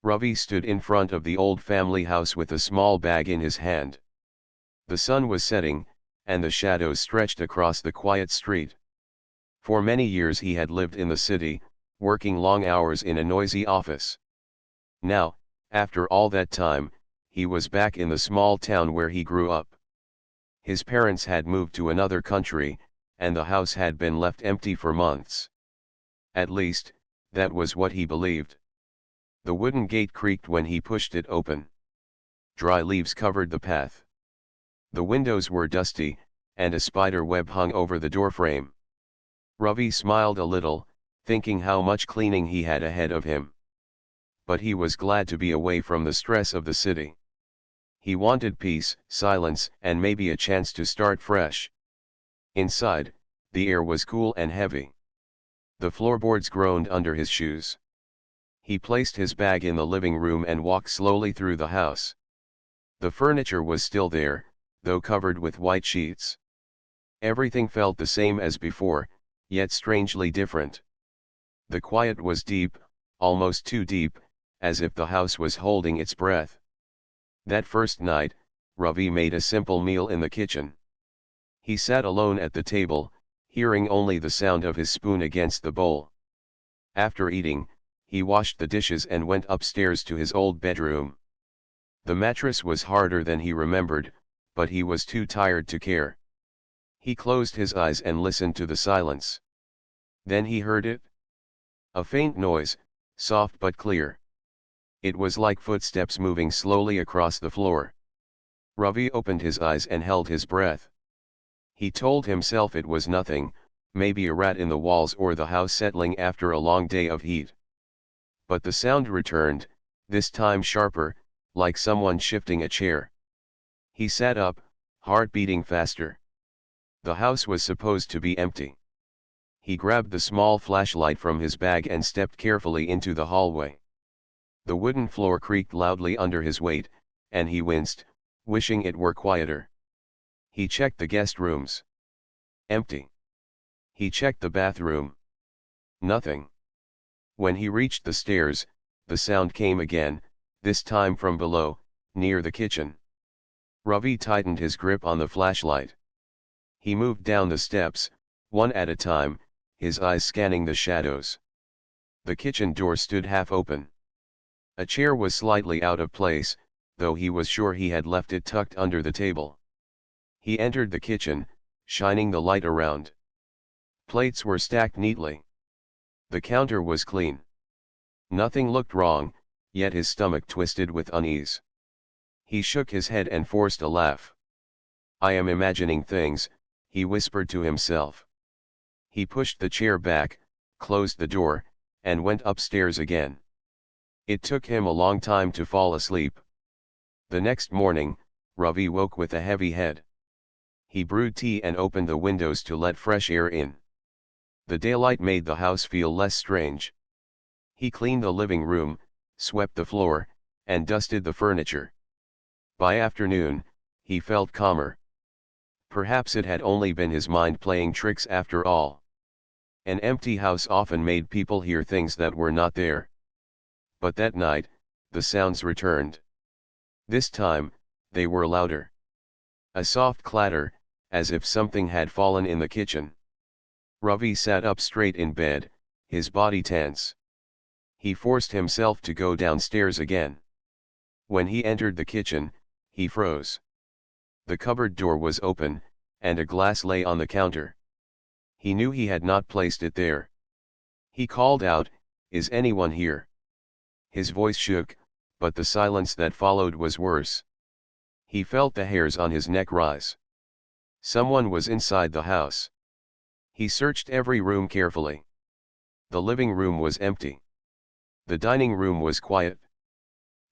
Ravi stood in front of the old family house with a small bag in his hand. The sun was setting, and the shadows stretched across the quiet street. For many years he had lived in the city, working long hours in a noisy office. Now, after all that time, he was back in the small town where he grew up. His parents had moved to another country, and the house had been left empty for months. At least, that was what he believed. The wooden gate creaked when he pushed it open. Dry leaves covered the path. The windows were dusty, and a spider web hung over the doorframe. Ravi smiled a little, thinking how much cleaning he had ahead of him. But he was glad to be away from the stress of the city. He wanted peace, silence, and maybe a chance to start fresh. Inside, the air was cool and heavy. The floorboards groaned under his shoes. He placed his bag in the living room and walked slowly through the house. The furniture was still there, though covered with white sheets. Everything felt the same as before, yet strangely different. The quiet was deep, almost too deep, as if the house was holding its breath. That first night, Ravi made a simple meal in the kitchen. He sat alone at the table, hearing only the sound of his spoon against the bowl. After eating, he washed the dishes and went upstairs to his old bedroom. The mattress was harder than he remembered, but he was too tired to care. He closed his eyes and listened to the silence. Then he heard it. A faint noise, soft but clear. It was like footsteps moving slowly across the floor. Ravi opened his eyes and held his breath. He told himself it was nothing, maybe a rat in the walls or the house settling after a long day of heat. But the sound returned, this time sharper, like someone shifting a chair. He sat up, heart beating faster. The house was supposed to be empty. He grabbed the small flashlight from his bag and stepped carefully into the hallway. The wooden floor creaked loudly under his weight, and he winced, wishing it were quieter. He checked the guest rooms. Empty. He checked the bathroom. Nothing. When he reached the stairs, the sound came again, this time from below, near the kitchen. Ravi tightened his grip on the flashlight. He moved down the steps, one at a time, his eyes scanning the shadows. The kitchen door stood half open. A chair was slightly out of place, though he was sure he had left it tucked under the table. He entered the kitchen, shining the light around. Plates were stacked neatly. The counter was clean. Nothing looked wrong, yet his stomach twisted with unease. He shook his head and forced a laugh. "I am imagining things," he whispered to himself. He pushed the chair back, closed the door, and went upstairs again. It took him a long time to fall asleep. The next morning, Ravi woke with a heavy head. He brewed tea and opened the windows to let fresh air in. The daylight made the house feel less strange. He cleaned the living room, swept the floor, and dusted the furniture. By afternoon, he felt calmer. Perhaps it had only been his mind playing tricks after all. An empty house often made people hear things that were not there. But that night, the sounds returned. This time, they were louder. A soft clatter, as if something had fallen in the kitchen. Ravi sat up straight in bed, his body tense. He forced himself to go downstairs again. When he entered the kitchen, he froze. The cupboard door was open, and a glass lay on the counter. He knew he had not placed it there. He called out, "Is anyone here?" His voice shook, but the silence that followed was worse. He felt the hairs on his neck rise. Someone was inside the house. He searched every room carefully. The living room was empty. The dining room was quiet.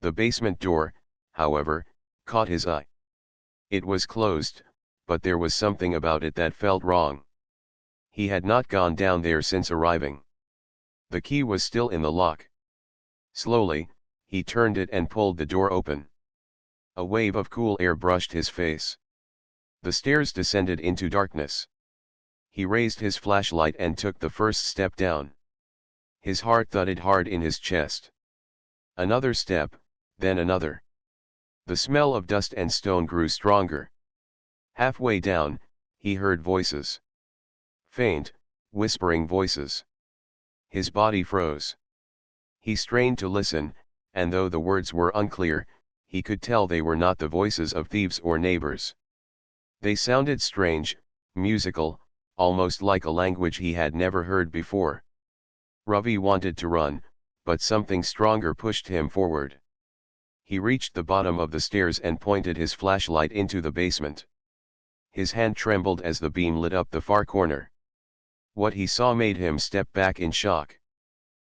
The basement door, however, caught his eye. It was closed, but there was something about it that felt wrong. He had not gone down there since arriving. The key was still in the lock. Slowly, he turned it and pulled the door open. A wave of cool air brushed his face. The stairs descended into darkness. He raised his flashlight and took the first step down. His heart thudded hard in his chest. Another step, then another. The smell of dust and stone grew stronger. Halfway down, he heard voices. Faint, whispering voices. His body froze. He strained to listen, and though the words were unclear, he could tell they were not the voices of thieves or neighbors. They sounded strange, musical, almost like a language he had never heard before. Ravi wanted to run, but something stronger pushed him forward. He reached the bottom of the stairs and pointed his flashlight into the basement. His hand trembled as the beam lit up the far corner. What he saw made him step back in shock.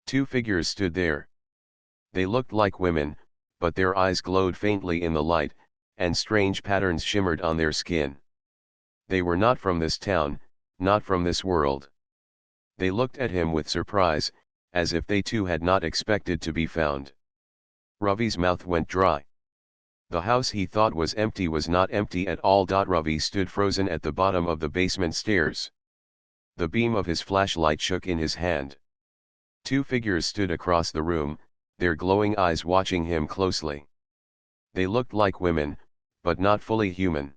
Two figures stood there. They looked like women, but their eyes glowed faintly in the light, and strange patterns shimmered on their skin. They were not from this town, not from this world. They looked at him with surprise, as if they too had not expected to be found. Ravi's mouth went dry. The house he thought was empty was not empty at all. Ravi stood frozen at the bottom of the basement stairs. The beam of his flashlight shook in his hand. Two figures stood across the room, their glowing eyes watching him closely. They looked like women, but not fully human.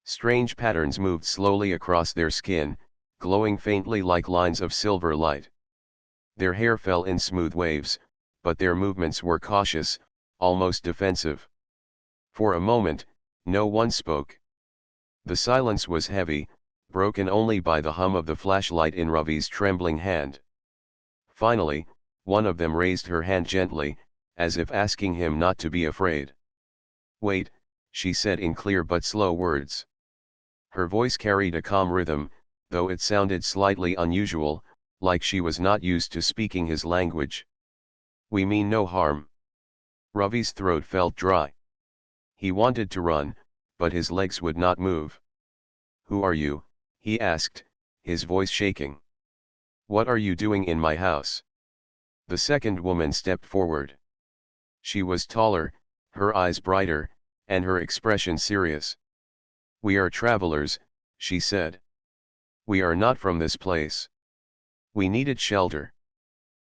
Strange patterns moved slowly across their skin, glowing faintly like lines of silver light. Their hair fell in smooth waves, but their movements were cautious, almost defensive. For a moment, no one spoke. The silence was heavy, broken only by the hum of the flashlight in Ravi's trembling hand. Finally, one of them raised her hand gently, as if asking him not to be afraid. "Wait," she said in clear but slow words. Her voice carried a calm rhythm, though it sounded slightly unusual, like she was not used to speaking his language. "We mean no harm." Ravi's throat felt dry. He wanted to run, but his legs would not move. "Who are you?" he asked, his voice shaking. "What are you doing in my house?" The second woman stepped forward. She was taller, her eyes brighter, and her expression serious. "We are travelers," she said. "We are not from this place. We needed shelter.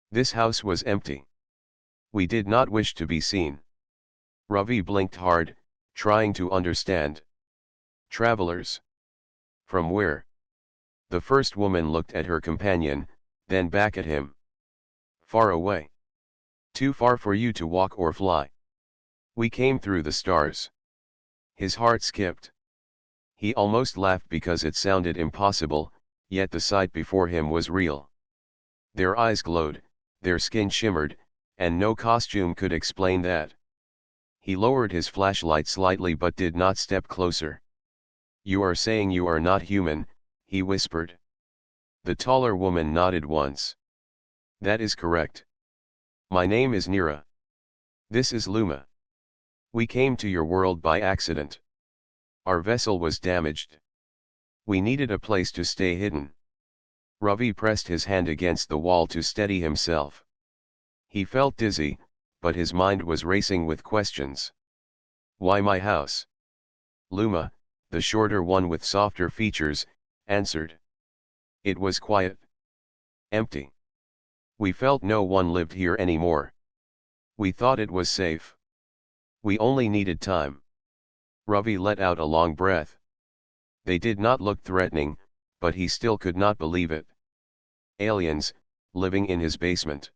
This house was empty. We did not wish to be seen." Ravi blinked hard, trying to understand. "Travelers? From where?" The first woman looked at her companion, then back at him. "Far away. Too far for you to walk or fly. We came through the stars." His heart skipped. He almost laughed because it sounded impossible, yet the sight before him was real. Their eyes glowed, their skin shimmered, and no costume could explain that. He lowered his flashlight slightly but did not step closer. "You are saying you are not human," he whispered. The taller woman nodded once. "That is correct. My name is Nira. This is Luma. We came to your world by accident. Our vessel was damaged. We needed a place to stay hidden." Ravi pressed his hand against the wall to steady himself. He felt dizzy, but his mind was racing with questions. "Why my house?" Luma, the shorter one with softer features, answered. "It was quiet. Empty. We felt no one lived here anymore. We thought it was safe. We only needed time." Ravi let out a long breath. They did not look threatening, but he still could not believe it. Aliens, living in his basement.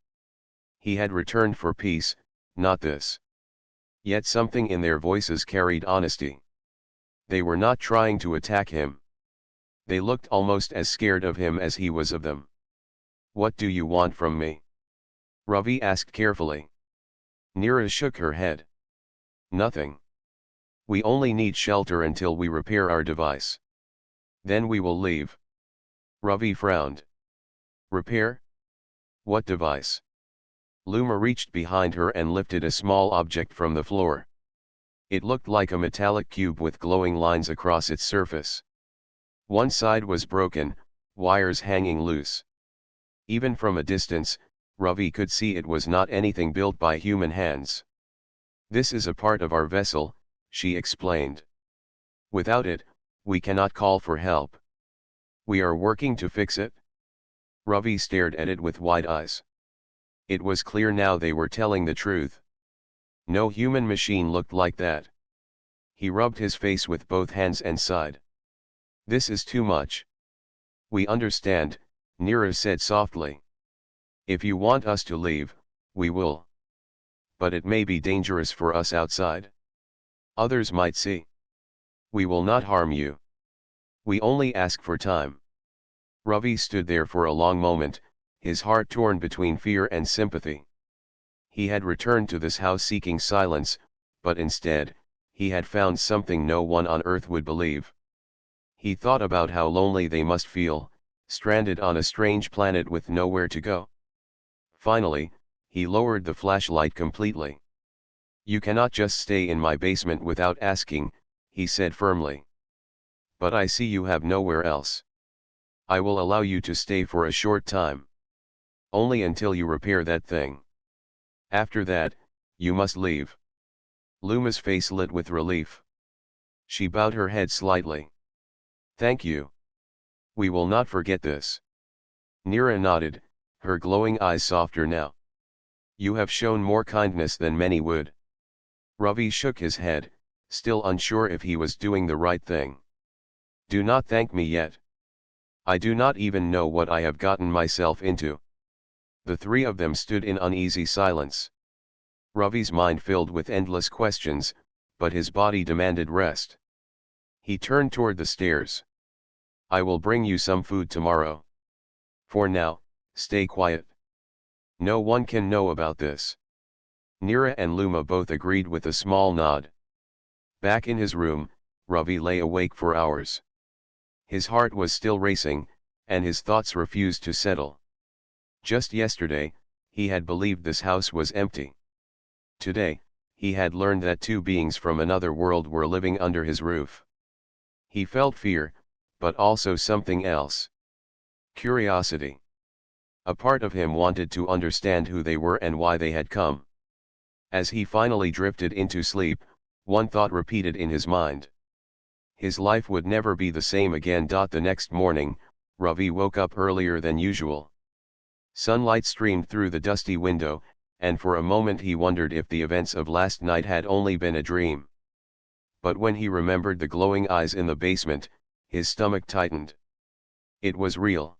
He had returned for peace, not this. Yet something in their voices carried honesty. They were not trying to attack him. They looked almost as scared of him as he was of them. "What do you want from me?" Ravi asked carefully. Neera shook her head. "Nothing. We only need shelter until we repair our device. Then we will leave." Ravi frowned. "Repair? What device?" Luma reached behind her and lifted a small object from the floor. It looked like a metallic cube with glowing lines across its surface. One side was broken, wires hanging loose. Even from a distance, Ravi could see it was not anything built by human hands. "This is a part of our vessel," she explained. "Without it, we cannot call for help. We are working to fix it." Ravi stared at it with wide eyes. It was clear now they were telling the truth. No human machine looked like that. He rubbed his face with both hands and sighed. This is too much. We understand, Nira said softly. If you want us to leave, we will. But it may be dangerous for us outside. Others might see. We will not harm you. We only ask for time. Ravi stood there for a long moment, his heart torn between fear and sympathy. He had returned to this house seeking silence, but instead, he had found something no one on earth would believe. He thought about how lonely they must feel, stranded on a strange planet with nowhere to go. Finally, he lowered the flashlight completely. You cannot just stay in my basement without asking, he said firmly. But I see you have nowhere else. I will allow you to stay for a short time. Only until you repair that thing. After that, you must leave. Luma's face lit with relief. She bowed her head slightly. Thank you. We will not forget this. Nira nodded, her glowing eyes softer now. You have shown more kindness than many would. Ravi shook his head, still unsure if he was doing the right thing. Do not thank me yet. I do not even know what I have gotten myself into. The three of them stood in uneasy silence. Ravi's mind filled with endless questions, but his body demanded rest. He turned toward the stairs. I will bring you some food tomorrow. For now, stay quiet. No one can know about this. Nira and Luma both agreed with a small nod. Back in his room, Ravi lay awake for hours. His heart was still racing, and his thoughts refused to settle. Just yesterday, he had believed this house was empty. Today, he had learned that two beings from another world were living under his roof. He felt fear, but also something else. Curiosity. A part of him wanted to understand who they were and why they had come. As he finally drifted into sleep, one thought repeated in his mind. His life would never be the same again. The next morning, Ravi woke up earlier than usual. Sunlight streamed through the dusty window, and for a moment he wondered if the events of last night had only been a dream. But when he remembered the glowing eyes in the basement, his stomach tightened. It was real.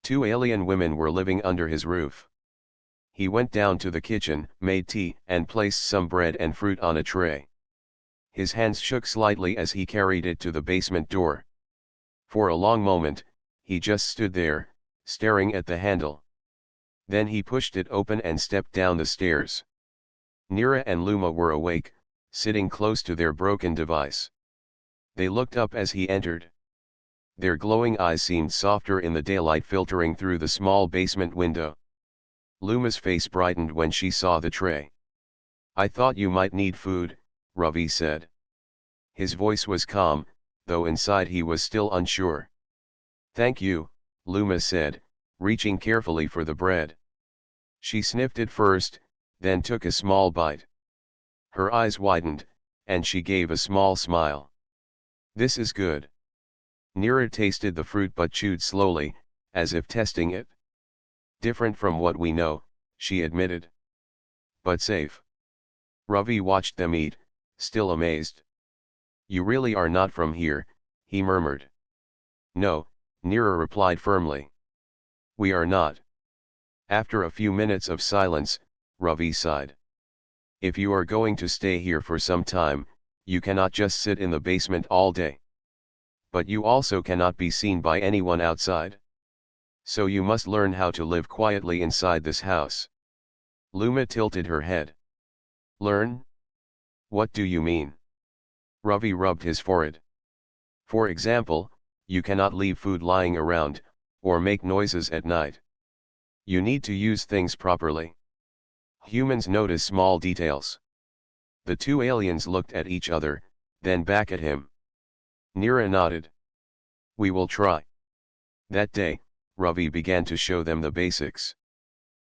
Two alien women were living under his roof. He went down to the kitchen, made tea, and placed some bread and fruit on a tray. His hands shook slightly as he carried it to the basement door. For a long moment, he just stood there, staring at the handle. Then he pushed it open and stepped down the stairs. Nira and Luma were awake, sitting close to their broken device. They looked up as he entered. Their glowing eyes seemed softer in the daylight filtering through the small basement window. Luma's face brightened when she saw the tray. I thought you might need food, Ravi said. His voice was calm, though inside he was still unsure. Thank you, Luma said, reaching carefully for the bread. She sniffed it first, then took a small bite. Her eyes widened, and she gave a small smile. This is good. Nira tasted the fruit but chewed slowly, as if testing it. Different from what we know, she admitted. But safe. Ravi watched them eat, still amazed. You really are not from here, he murmured. No, Nira replied firmly. We are not. After a few minutes of silence, Ravi sighed. If you are going to stay here for some time, you cannot just sit in the basement all day. But you also cannot be seen by anyone outside. So you must learn how to live quietly inside this house. Luma tilted her head. Learn? What do you mean? Ravi rubbed his forehead. For example, you cannot leave food lying around, or make noises at night. You need to use things properly. Humans notice small details. The two aliens looked at each other, then back at him. Nira nodded. We will try. That day, Ravi began to show them the basics.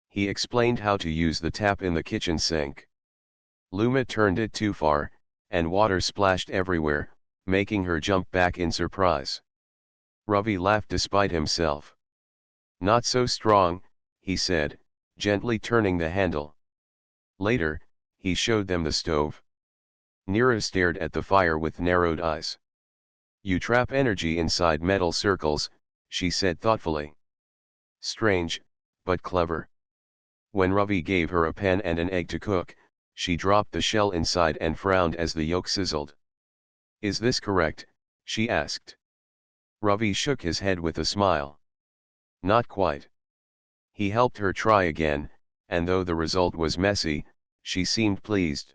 He explained how to use the tap in the kitchen sink. Luma turned it too far, and water splashed everywhere, making her jump back in surprise. Ravi laughed despite himself. Not so strong, he said, gently turning the handle. Later, he showed them the stove. Nira stared at the fire with narrowed eyes. You trap energy inside metal circles, she said thoughtfully. Strange, but clever. When Ravi gave her a pan and an egg to cook, she dropped the shell inside and frowned as the yolk sizzled. Is this correct? She asked. Ravi shook his head with a smile. Not quite. He helped her try again, and though the result was messy, she seemed pleased.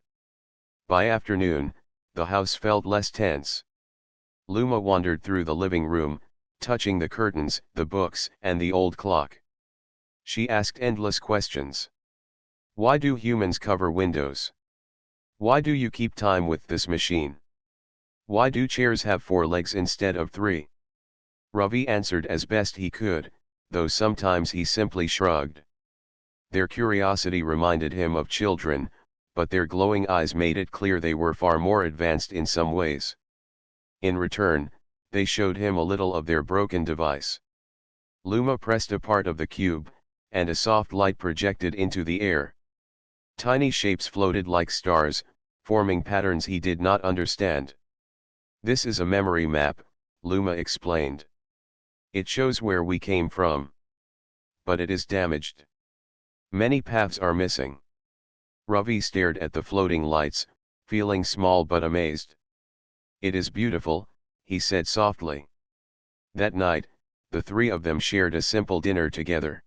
By afternoon, the house felt less tense. Luma wandered through the living room, touching the curtains, the books, and the old clock. She asked endless questions. Why do humans cover windows? Why do you keep time with this machine? Why do chairs have 4 legs instead of 3? Ravi answered as best he could, though sometimes he simply shrugged. Their curiosity reminded him of children, but their glowing eyes made it clear they were far more advanced in some ways. In return, they showed him a little of their broken device. Luma pressed a part of the cube, and a soft light projected into the air. Tiny shapes floated like stars, forming patterns he did not understand. This is a memory map, Luma explained. It shows where we came from. But it is damaged. Many paths are missing. Ravi stared at the floating lights, feeling small but amazed. It is beautiful, he said softly. That night, the 3 of them shared a simple dinner together.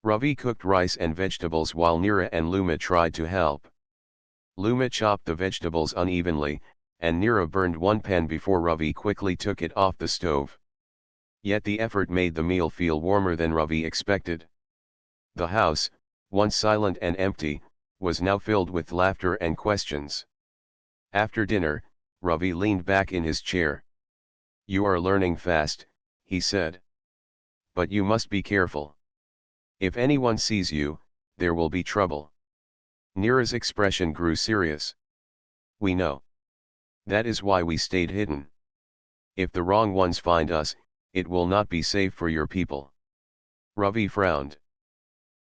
Ravi cooked rice and vegetables while Nira and Luma tried to help. Luma chopped the vegetables unevenly, and Nira burned one pan before Ravi quickly took it off the stove. Yet the effort made the meal feel warmer than Ravi expected. The house, once silent and empty, was now filled with laughter and questions. After dinner, Ravi leaned back in his chair. You are learning fast, he said. But you must be careful. If anyone sees you, there will be trouble. Nira's expression grew serious. We know. That is why we stayed hidden. If the wrong ones find us, it will not be safe for your people. Ravi frowned.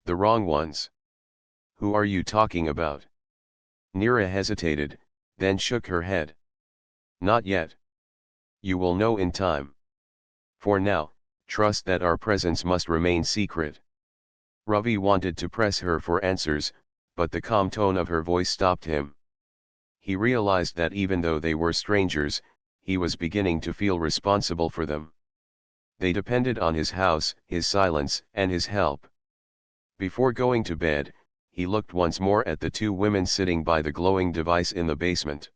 The wrong ones? Who are you talking about? Nira hesitated, then shook her head. Not yet. You will know in time. For now, trust that our presence must remain secret. Ravi wanted to press her for answers, but the calm tone of her voice stopped him. He realized that even though they were strangers, he was beginning to feel responsible for them. They depended on his house, his silence, and his help. Before going to bed, he looked once more at the 2 women sitting by the glowing device in the basement.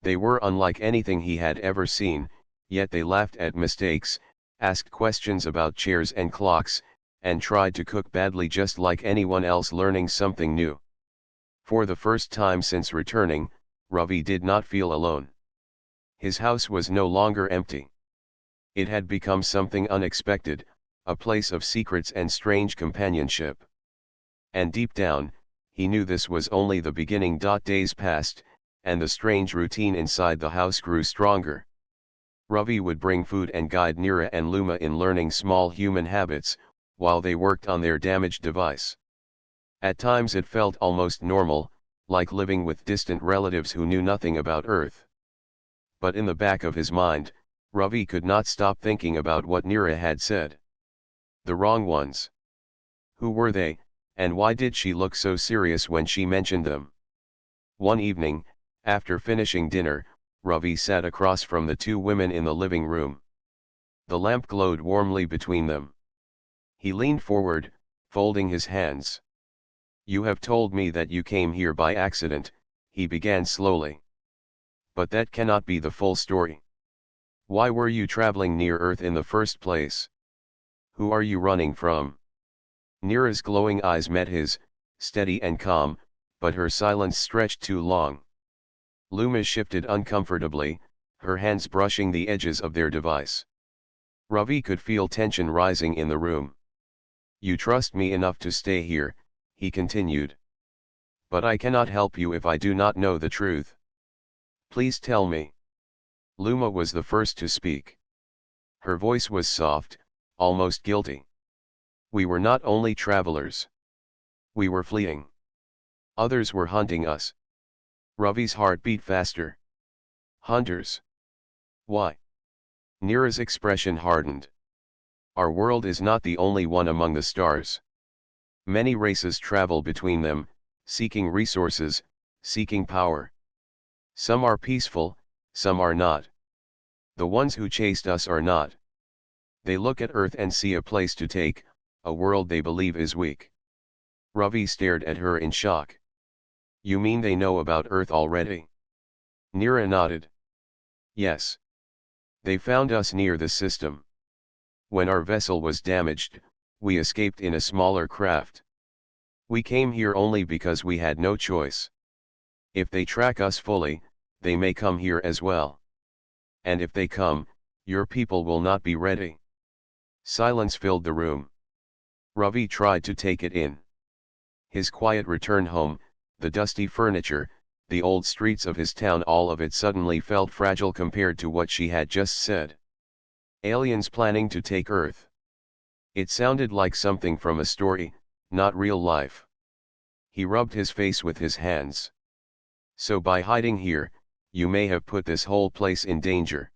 They were unlike anything he had ever seen, yet they laughed at mistakes, asked questions about chairs and clocks, and tried to cook badly just like anyone else learning something new. For the first time since returning, Ravi did not feel alone. His house was no longer empty. It had become something unexpected, a place of secrets and strange companionship. And deep down, he knew this was only the beginning. Days passed, and the strange routine inside the house grew stronger. Ravi would bring food and guide Nira and Luma in learning small human habits, while they worked on their damaged device. At times it felt almost normal, like living with distant relatives who knew nothing about Earth. But in the back of his mind, Ravi could not stop thinking about what Nira had said. The wrong ones. Who were they, and why did she look so serious when she mentioned them? One evening, after finishing dinner, Ravi sat across from the 2 women in the living room. The lamp glowed warmly between them. He leaned forward, folding his hands. You have told me that you came here by accident, he began slowly. But that cannot be the full story. Why were you traveling near Earth in the first place? Who are you running from? Nira's glowing eyes met his, steady and calm, but her silence stretched too long. Luma shifted uncomfortably, her hands brushing the edges of their device. Ravi could feel tension rising in the room. You trust me enough to stay here, he continued. But I cannot help you if I do not know the truth. Please tell me. Luma was the first to speak. Her voice was soft, almost guilty. We were not only travelers. We were fleeing. Others were hunting us. Ravi's heart beat faster. Hunters. Why? Neera's expression hardened. Our world is not the only one among the stars. Many races travel between them, seeking resources, seeking power. Some are peaceful, some are not. The ones who chased us are not. They look at Earth and see a place to take, a world they believe is weak. Ravi stared at her in shock. You mean they know about Earth already? Neera nodded. Yes. They found us near the system. When our vessel was damaged, we escaped in a smaller craft. We came here only because we had no choice. If they track us fully, they may come here as well. And if they come, your people will not be ready. Silence filled the room. Ravi tried to take it in. His quiet return home, the dusty furniture, the old streets of his town, all of it suddenly felt fragile compared to what she had just said. Aliens planning to take Earth. It sounded like something from a story, not real life. He rubbed his face with his hands. So by hiding here, you may have put this whole place in danger.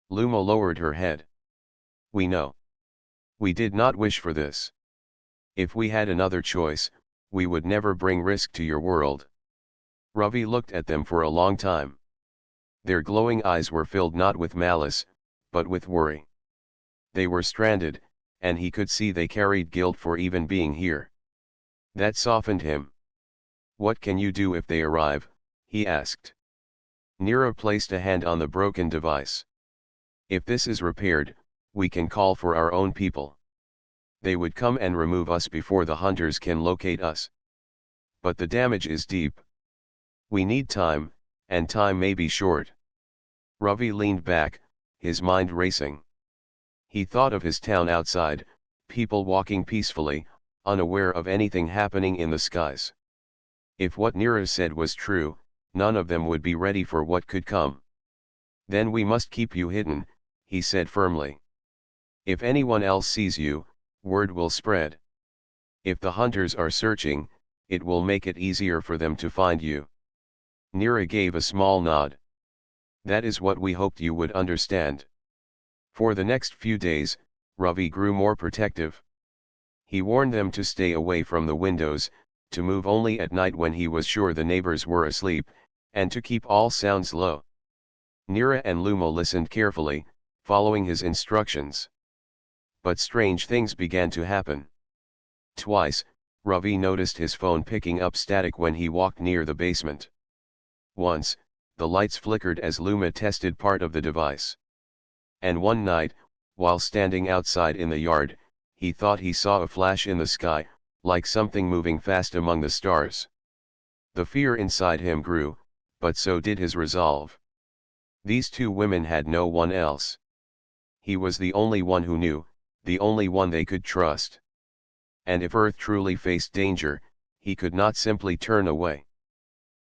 Luma lowered her head. We know. We did not wish for this. If we had another choice, we would never bring risk to your world. Ravi looked at them for a long time. Their glowing eyes were filled not with malice, but with worry. They were stranded, and he could see they carried guilt for even being here. That softened him. What can you do if they arrive? He asked. Neera placed a hand on the broken device. If this is repaired, we can call for our own people. They would come and remove us before the hunters can locate us. But the damage is deep. We need time, and time may be short. Ravi leaned back, his mind racing. He thought of his town outside, people walking peacefully, unaware of anything happening in the skies. If what Neera said was true, none of them would be ready for what could come. Then we must keep you hidden, he said firmly. If anyone else sees you, word will spread. If the hunters are searching, it will make it easier for them to find you. Neera gave a small nod. That is what we hoped you would understand. For the next few days, Ravi grew more protective. He warned them to stay away from the windows, to move only at night when he was sure the neighbors were asleep, and to keep all sounds low. Neera and Luma listened carefully, following his instructions. But strange things began to happen. Twice, Ravi noticed his phone picking up static when he walked near the basement. Once, the lights flickered as Luma tested part of the device. And one night, while standing outside in the yard, he thought he saw a flash in the sky, like something moving fast among the stars. The fear inside him grew, but so did his resolve. These two women had no one else. He was the only one who knew, the only one they could trust. And if Earth truly faced danger, he could not simply turn away.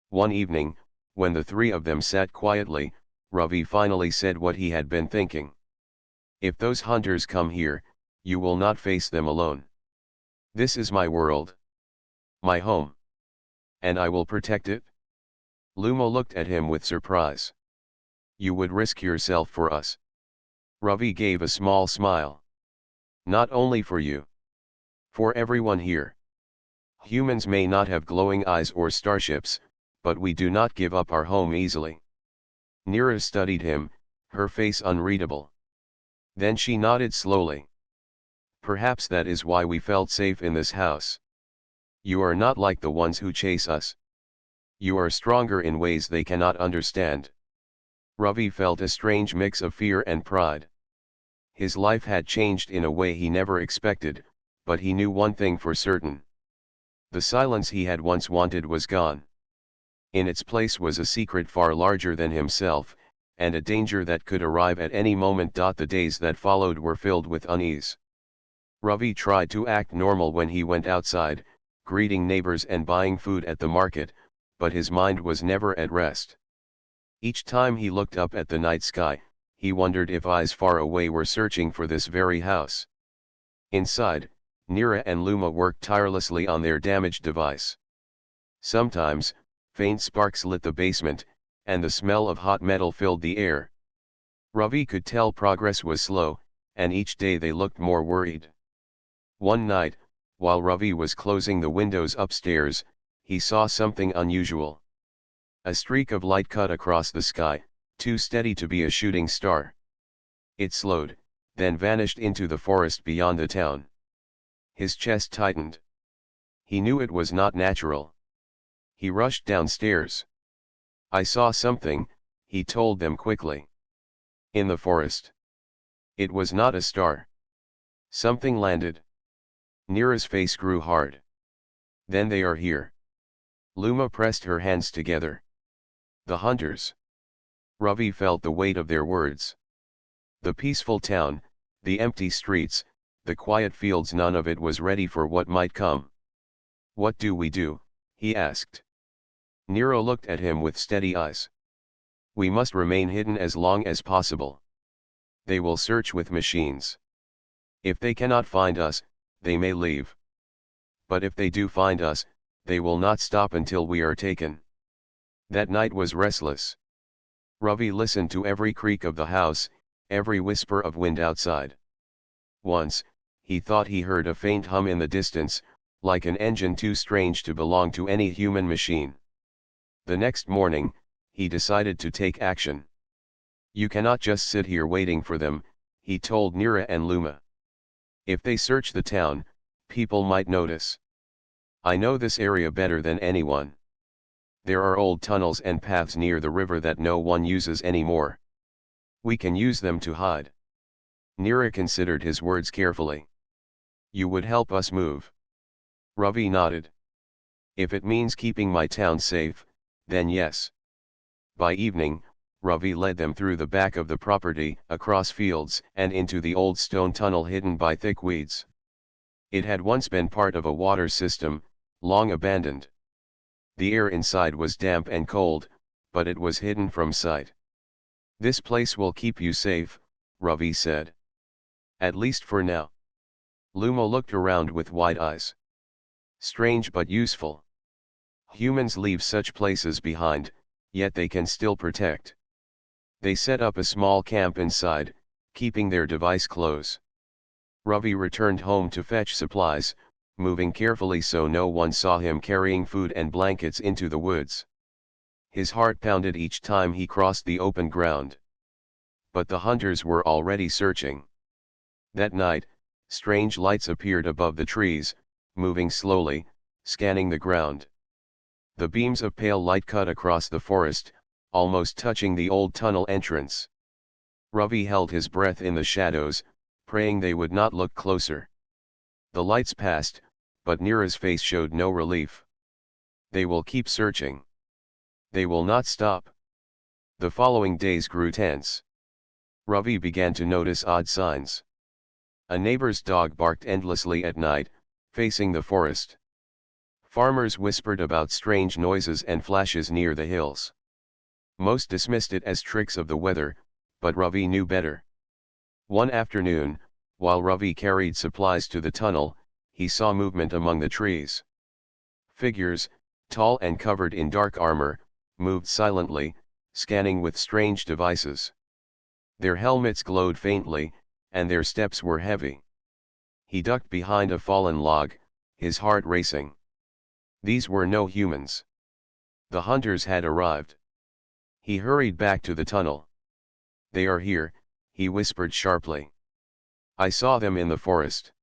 One evening, when the three of them sat quietly, Ravi finally said what he had been thinking. If those hunters come here, you will not face them alone. This is my world. My home. And I will protect it. Luma looked at him with surprise. You would risk yourself for us. Ravi gave a small smile. Not only for you. For everyone here. Humans may not have glowing eyes or starships, but we do not give up our home easily. Neera studied him, her face unreadable. Then she nodded slowly. Perhaps that is why we felt safe in this house. You are not like the ones who chase us. You are stronger in ways they cannot understand. Ravi felt a strange mix of fear and pride. His life had changed in a way he never expected, but he knew one thing for certain. The silence he had once wanted was gone. In its place was a secret far larger than himself, and a danger that could arrive at any moment. The days that followed were filled with unease. Ravi tried to act normal when he went outside, greeting neighbors and buying food at the market, but his mind was never at rest. Each time he looked up at the night sky, he wondered if eyes far away were searching for this very house. Inside, Nira and Luma worked tirelessly on their damaged device. Sometimes, faint sparks lit the basement, and the smell of hot metal filled the air. Ravi could tell progress was slow, and each day they looked more worried. One night, while Ravi was closing the windows upstairs, he saw something unusual. A streak of light cut across the sky, too steady to be a shooting star. It slowed, then vanished into the forest beyond the town. His chest tightened. He knew it was not natural. He rushed downstairs. "I saw something," he told them quickly. "In the forest. It was not a star. Something landed." Nira's face grew hard. "Then they are here." Luma pressed her hands together. "The hunters." Ravi felt the weight of their words. The peaceful town, the empty streets, the quiet fields, none of it was ready for what might come. "What do we do?" he asked. Nira looked at him with steady eyes. "We must remain hidden as long as possible. They will search with machines. If they cannot find us, they may leave. But if they do find us, they will not stop until we are taken." That night was restless. Ravi listened to every creak of the house, every whisper of wind outside. Once, he thought he heard a faint hum in the distance, like an engine too strange to belong to any human machine. The next morning, he decided to take action. "You cannot just sit here waiting for them," he told Nira and Luma. "If they search the town, people might notice. I know this area better than anyone. There are old tunnels and paths near the river that no one uses anymore. We can use them to hide." Nira considered his words carefully. "You would help us move?" Ravi nodded. "If it means keeping my town safe, then yes." By evening, Ravi led them through the back of the property, across fields, and into the old stone tunnel hidden by thick weeds. It had once been part of a water system, long abandoned. The air inside was damp and cold, but it was hidden from sight. "This place will keep you safe," Ravi said. "At least for now." Luma looked around with wide eyes. "Strange but useful. Humans leave such places behind, yet they can still protect." They set up a small camp inside, keeping their device close. Ravi returned home to fetch supplies, moving carefully so no one saw him carrying food and blankets into the woods. His heart pounded each time he crossed the open ground. But the hunters were already searching. That night, strange lights appeared above the trees, moving slowly, scanning the ground. The beams of pale light cut across the forest, almost touching the old tunnel entrance. Ravi held his breath in the shadows, praying they would not look closer. The lights passed, but Nira's face showed no relief. "They will keep searching. They will not stop." The following days grew tense. Ravi began to notice odd signs. A neighbor's dog barked endlessly at night, facing the forest. Farmers whispered about strange noises and flashes near the hills. Most dismissed it as tricks of the weather, but Ravi knew better. One afternoon, while Ravi carried supplies to the tunnel, he saw movement among the trees. Figures, tall and covered in dark armor, moved silently, scanning with strange devices. Their helmets glowed faintly, and their steps were heavy. He ducked behind a fallen log, his heart racing. These were no humans. The hunters had arrived. He hurried back to the tunnel. "They are here," he whispered sharply. "I saw them in the forest."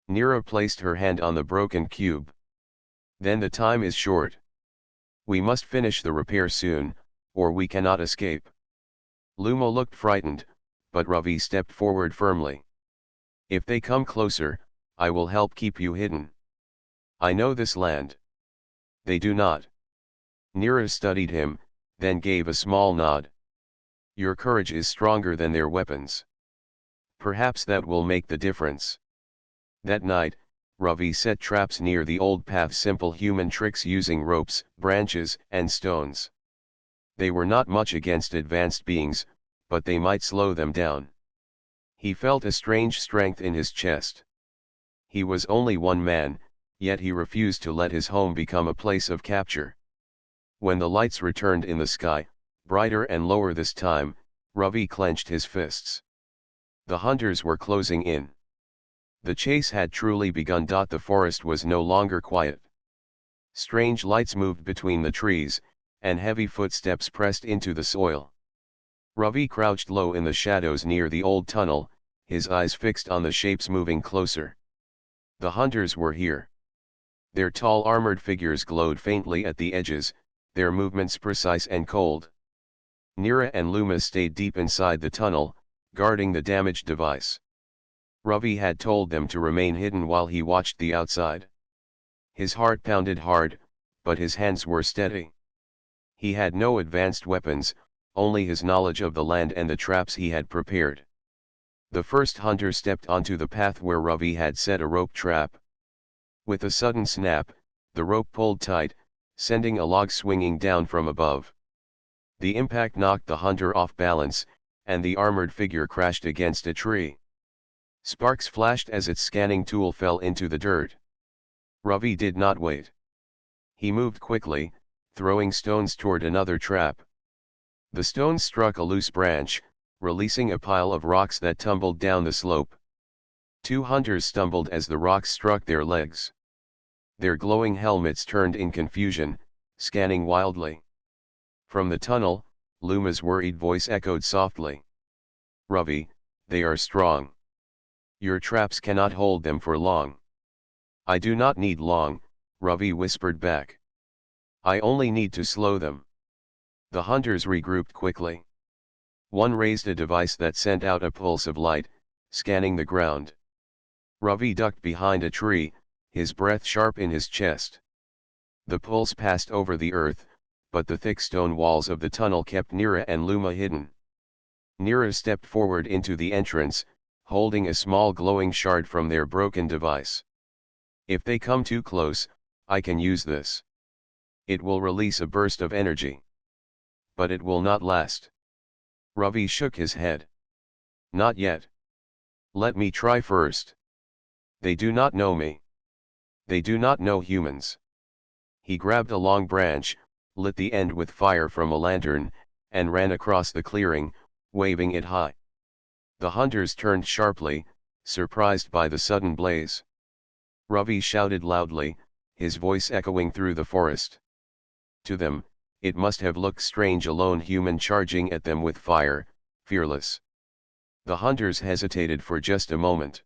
Nira placed her hand on the broken cube. "Then the time is short. We must finish the repair soon, or we cannot escape." Luma looked frightened, but Ravi stepped forward firmly. "If they come closer, I will help keep you hidden. I know this land." "They do not." Nira studied him, then gave a small nod. "Your courage is stronger than their weapons. Perhaps that will make the difference." That night, Ravi set traps near the old path, simple human tricks using ropes, branches, and stones. They were not much against advanced beings, but they might slow them down. He felt a strange strength in his chest. He was only one man, yet he refused to let his home become a place of capture. When the lights returned in the sky, brighter and lower this time, Ravi clenched his fists. The hunters were closing in. The chase had truly begun. The forest was no longer quiet. Strange lights moved between the trees, and heavy footsteps pressed into the soil. Ravi crouched low in the shadows near the old tunnel, his eyes fixed on the shapes moving closer. The hunters were here. Their tall armored figures glowed faintly at the edges, their movements precise and cold. Nira and Luma stayed deep inside the tunnel, guarding the damaged device. Ravi had told them to remain hidden while he watched the outside. His heart pounded hard, but his hands were steady. He had no advanced weapons, only his knowledge of the land and the traps he had prepared. The first hunter stepped onto the path where Ravi had set a rope trap. With a sudden snap, the rope pulled tight, sending a log swinging down from above. The impact knocked the hunter off balance, and the armored figure crashed against a tree. Sparks flashed as its scanning tool fell into the dirt. Ravi did not wait. He moved quickly, throwing stones toward another trap. The stones struck a loose branch, releasing a pile of rocks that tumbled down the slope. Two hunters stumbled as the rocks struck their legs. Their glowing helmets turned in confusion, scanning wildly. From the tunnel, Luma's worried voice echoed softly. "Ravi, they are strong. Your traps cannot hold them for long." "I do not need long," Ravi whispered back. "I only need to slow them." The hunters regrouped quickly. One raised a device that sent out a pulse of light, scanning the ground. Ravi ducked behind a tree, his breath sharp in his chest. The pulse passed over the earth, but the thick stone walls of the tunnel kept Nira and Luma hidden. Nira stepped forward into the entrance, holding a small glowing shard from their broken device. "If they come too close, I can use this. It will release a burst of energy. But it will not last." Ravi shook his head. "Not yet. Let me try first. They do not know me. They do not know humans." He grabbed a long branch, lit the end with fire from a lantern, and ran across the clearing, waving it high. The hunters turned sharply, surprised by the sudden blaze. Ravi shouted loudly, his voice echoing through the forest. To them, it must have looked strange, a lone human charging at them with fire, fearless. The hunters hesitated for just a moment.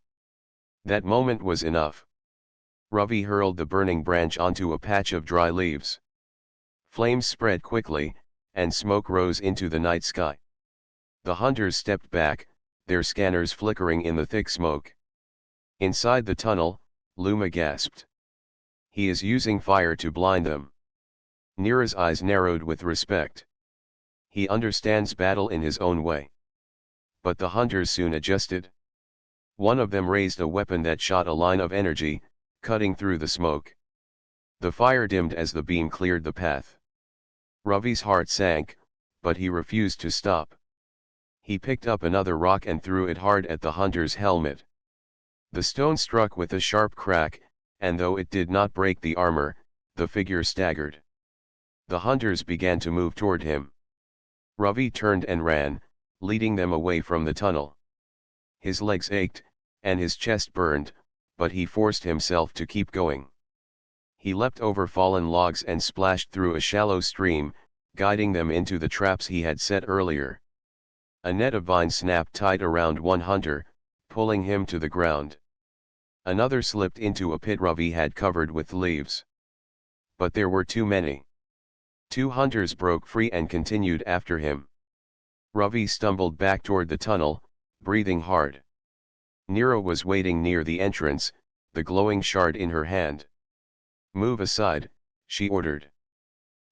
That moment was enough. Ravi hurled the burning branch onto a patch of dry leaves. Flames spread quickly, and smoke rose into the night sky. The hunters stepped back, their scanners flickering in the thick smoke. Inside the tunnel, Luma gasped. "He is using fire to blind them." Nira's eyes narrowed with respect. "He understands battle in his own way." But the hunters soon adjusted. One of them raised a weapon that shot a line of energy, cutting through the smoke. The fire dimmed as the beam cleared the path. Ravi's heart sank, but he refused to stop. He picked up another rock and threw it hard at the hunter's helmet. The stone struck with a sharp crack, and though it did not break the armor, the figure staggered. The hunters began to move toward him. Ravi turned and ran, leading them away from the tunnel. His legs ached, and his chest burned, but he forced himself to keep going. He leapt over fallen logs and splashed through a shallow stream, guiding them into the traps he had set earlier. A net of vines snapped tight around one hunter, pulling him to the ground. Another slipped into a pit Ravi had covered with leaves. But there were too many. Two hunters broke free and continued after him. Ravi stumbled back toward the tunnel, breathing hard. Nira was waiting near the entrance, the glowing shard in her hand. "Move aside," she ordered.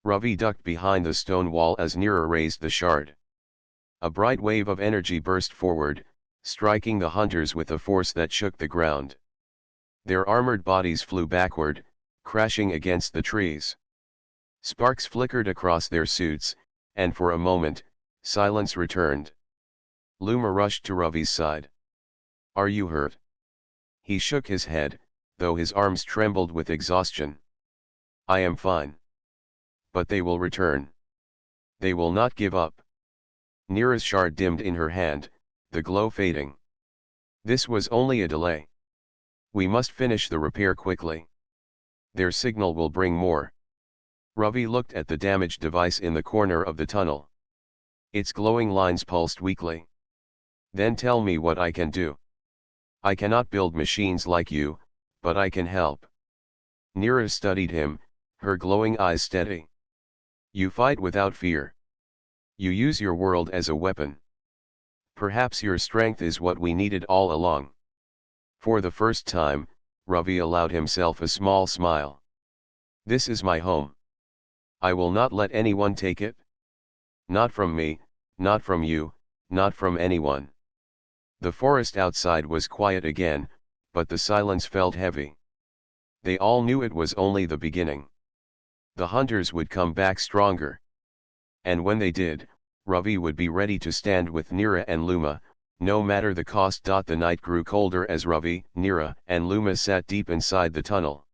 Ravi ducked behind the stone wall as Nira raised the shard. A bright wave of energy burst forward, striking the hunters with a force that shook the ground. Their armored bodies flew backward, crashing against the trees. Sparks flickered across their suits, and for a moment, silence returned. Luma rushed to Ravi's side. "Are you hurt?" He shook his head, though his arms trembled with exhaustion. I am fine. But they will return. They will not give up. Nira's shard dimmed in her hand, the glow fading. This was only a delay. We must finish the repair quickly. Their signal will bring more. Ravi looked at the damaged device in the corner of the tunnel. Its glowing lines pulsed weakly. Then tell me what I can do. I cannot build machines like you, but I can help. Nira studied him, her glowing eyes steady. You fight without fear. You use your world as a weapon. Perhaps your strength is what we needed all along. For the first time, Ravi allowed himself a small smile. This is my home. I will not let anyone take it. Not from me, not from you, not from anyone. The forest outside was quiet again, but the silence felt heavy. They all knew it was only the beginning. The hunters would come back stronger. And when they did, Ravi would be ready to stand with Nira and Luma, no matter the cost. The night grew colder as Ravi, Nira, and Luma sat deep inside the tunnel.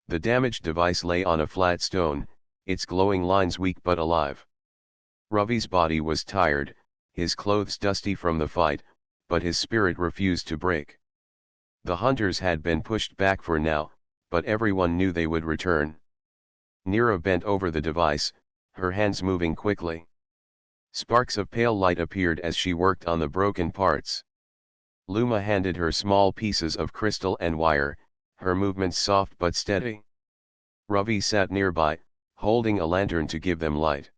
The damaged device lay on a flat stone, its glowing lines weak but alive. Ravi's body was tired, his clothes dusty from the fight, but his spirit refused to break. The hunters had been pushed back for now, but everyone knew they would return. Nira bent over the device, her hands moving quickly. Sparks of pale light appeared as she worked on the broken parts. Luma handed her small pieces of crystal and wire, her movements soft but steady. Ravi sat nearby, holding a lantern to give them light.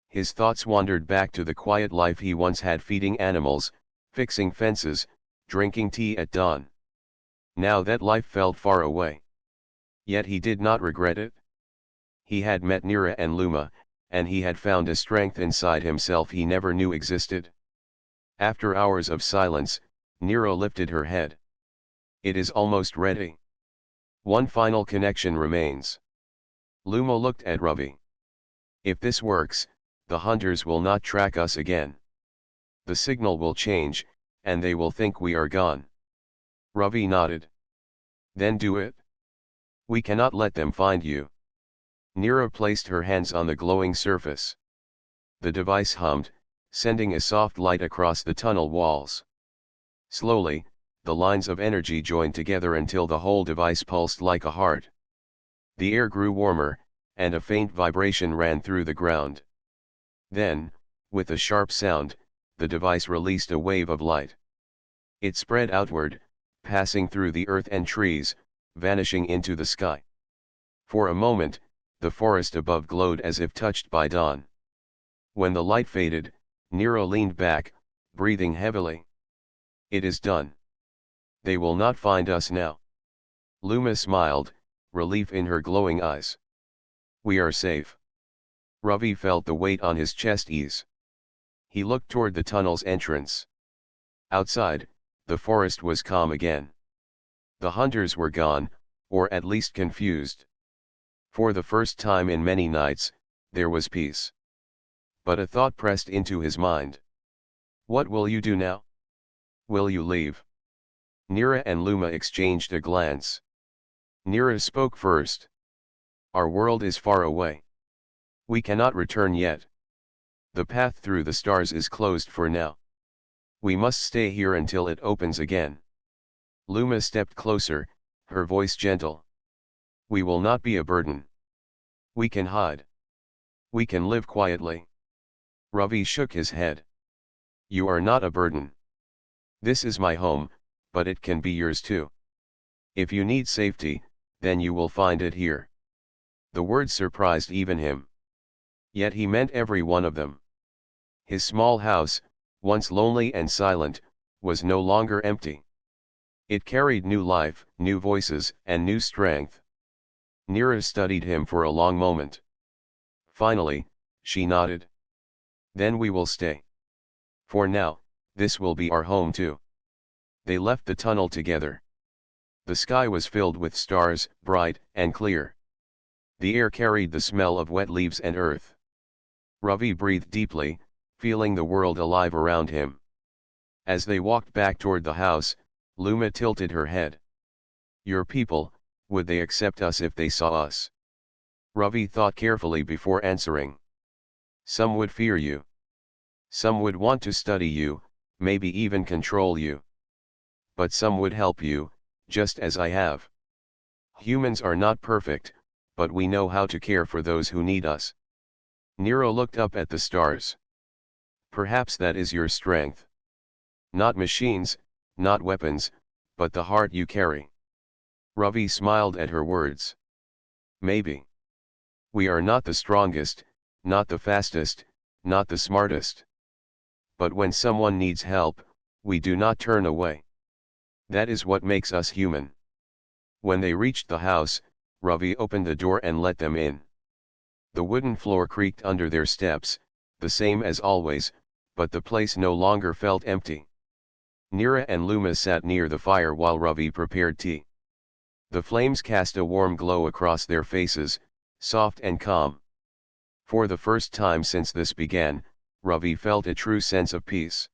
His thoughts wandered back to the quiet life he once had, feeding animals, fixing fences, drinking tea at dawn. Now that life felt far away. Yet he did not regret it. He had met Nira and Luma, and he had found a strength inside himself he never knew existed. After hours of silence, Nira lifted her head. It is almost ready. One final connection remains. Luma looked at Ravi. If this works, the hunters will not track us again. The signal will change, and they will think we are gone. Ravi nodded. Then do it. We cannot let them find you. Nira placed her hands on the glowing surface. The device hummed, sending a soft light across the tunnel walls. Slowly, the lines of energy joined together until the whole device pulsed like a heart. The air grew warmer, and a faint vibration ran through the ground. Then, with a sharp sound, the device released a wave of light. It spread outward, passing through the earth and trees, vanishing into the sky. For a moment, the forest above glowed as if touched by dawn. When the light faded, Nira leaned back, breathing heavily. It is done. They will not find us now. Luma smiled, relief in her glowing eyes. We are safe. Ravi felt the weight on his chest ease. He looked toward the tunnel's entrance. Outside, the forest was calm again. The hunters were gone, or at least confused. For the first time in many nights, there was peace. But a thought pressed into his mind. What will you do now? Will you leave? Nira and Luma exchanged a glance. Nira spoke first. Our world is far away. We cannot return yet. The path through the stars is closed for now. We must stay here until it opens again. Luma stepped closer, her voice gentle. We will not be a burden. We can hide. We can live quietly. Ravi shook his head. You are not a burden. This is my home, but it can be yours too. If you need safety, then you will find it here. The words surprised even him. Yet he meant every one of them. His small house, once lonely and silent, was no longer empty. It carried new life, new voices, and new strength. Nira studied him for a long moment. Finally, she nodded. Then we will stay. For now, this will be our home too. They left the tunnel together. The sky was filled with stars, bright and clear. The air carried the smell of wet leaves and earth. Ravi breathed deeply, feeling the world alive around him. As they walked back toward the house, Luma tilted her head. Your people, would they accept us if they saw us? Ravi thought carefully before answering. Some would fear you. Some would want to study you, maybe even control you. But some would help you, just as I have. Humans are not perfect, but we know how to care for those who need us. Nero looked up at the stars. Perhaps that is your strength. Not machines, not weapons, but the heart you carry. Ravi smiled at her words. Maybe. We are not the strongest, not the fastest, not the smartest. But when someone needs help, we do not turn away. That is what makes us human. When they reached the house, Ravi opened the door and let them in. The wooden floor creaked under their steps, the same as always, but the place no longer felt empty. Neera and Luma sat near the fire while Ravi prepared tea. The flames cast a warm glow across their faces, soft and calm. For the first time since this began, Ravi felt a true sense of peace.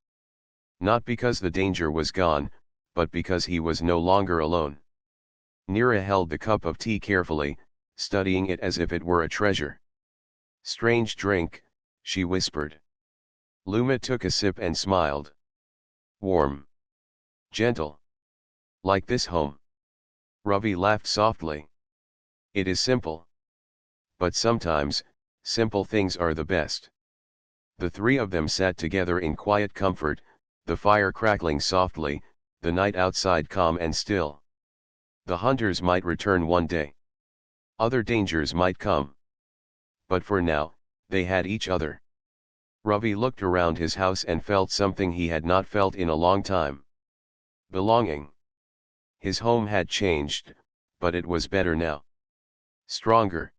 Not because the danger was gone, but because he was no longer alone. Neera held the cup of tea carefully, studying it as if it were a treasure. Strange drink, she whispered. Luma took a sip and smiled. Warm. Gentle. Like this home. Ravi laughed softly. It is simple. But sometimes, simple things are the best. The three of them sat together in quiet comfort, the fire crackling softly, the night outside calm and still. The hunters might return one day. Other dangers might come. But for now, they had each other. Ravi looked around his house and felt something he had not felt in a long time. Belonging. His home had changed, but it was better now. Stronger.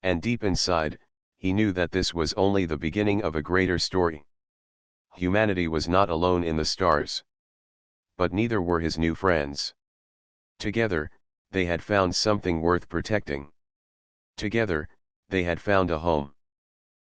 And deep inside, he knew that this was only the beginning of a greater story. Humanity was not alone in the stars. But neither were his new friends. Together, they had found something worth protecting. Together, they had found a home.